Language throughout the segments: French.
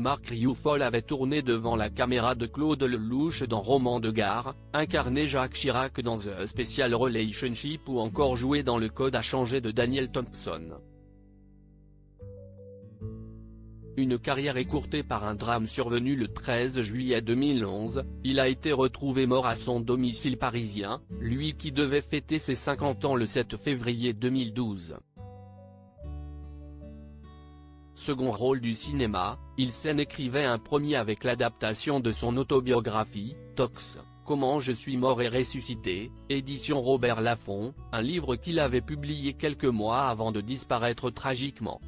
Marc Ruffalo avait tourné devant la caméra de Claude Lelouch dans Roman de gare, incarné Jacques Chirac dans The Special Relationship ou encore joué dans Le Code a changé de Daniel Thompson. Une carrière écourtée par un drame survenu le 13 juillet 2011, il a été retrouvé mort à son domicile parisien, lui qui devait fêter ses 50 ans le 7 février 2012. Second rôle du cinéma, il s'en écrivait un premier avec l'adaptation de son autobiographie, Tox, Comment je suis mort et ressuscité, édition Robert Laffont, un livre qu'il avait publié quelques mois avant de disparaître tragiquement.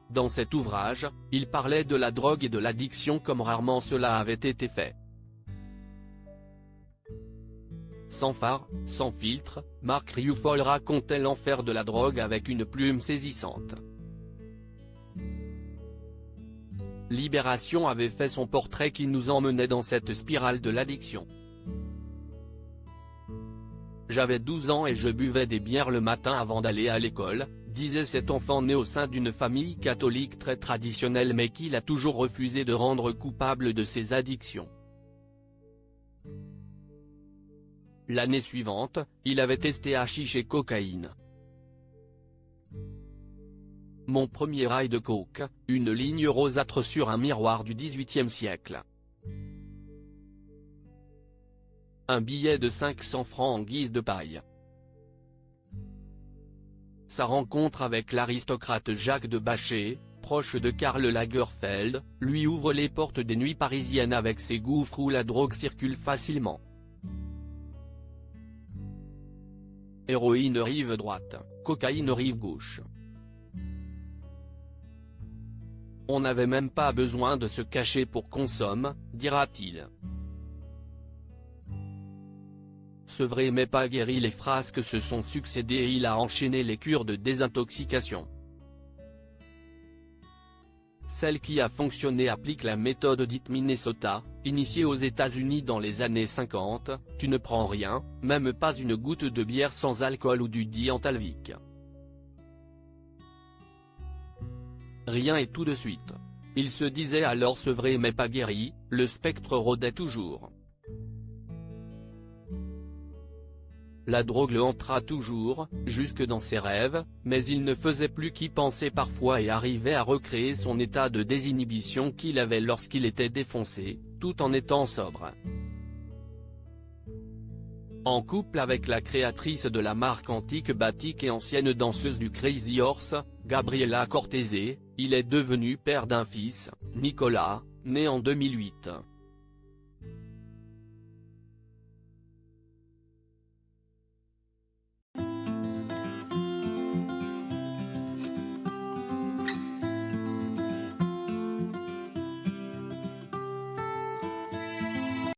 Dans cet ouvrage, il parlait de la drogue et de l'addiction comme rarement cela avait été fait. Sans phare, sans filtre, Marc Ruffalo racontait l'enfer de la drogue avec une plume saisissante. Libération avait fait son portrait qui nous emmenait dans cette spirale de l'addiction. J'avais 12 ans et je buvais des bières le matin avant d'aller à l'école, disait cet enfant né au sein d'une famille catholique très traditionnelle mais qu'il a toujours refusé de rendre coupable de ses addictions. L'année suivante, il avait testé hashish et cocaïne. Mon premier rail de coke, une ligne rosâtre sur un miroir du XVIIIe siècle. Un billet de 500 francs en guise de paille. Sa rencontre avec l'aristocrate Jacques de Bachet, proche de Karl Lagerfeld, lui ouvre les portes des nuits parisiennes avec ses gouffres où la drogue circule facilement. Héroïne rive droite, cocaïne rive gauche. On n'avait même pas besoin de se cacher pour qu'on somme, dira-t-il. Sevré mais pas guéri, les frasques se sont succédé et il a enchaîné les cures de désintoxication. Celle qui a fonctionné applique la méthode dite Minnesota, initiée aux États-Unis dans les années 50, tu ne prends rien, même pas une goutte de bière sans alcool ou du diantalvique. Rien et tout de suite. Il se disait alors sevré mais pas guéri, le spectre rôdait toujours. La drogue le hantera toujours, jusque dans ses rêves, mais il ne faisait plus qu'y penser parfois et arrivait à recréer son état de désinhibition qu'il avait lorsqu'il était défoncé, tout en étant sobre. En couple avec la créatrice de la marque antique Batik et ancienne danseuse du Crazy Horse, Gabriella Cortese, il est devenu père d'un fils, Nicolas, né en 2008.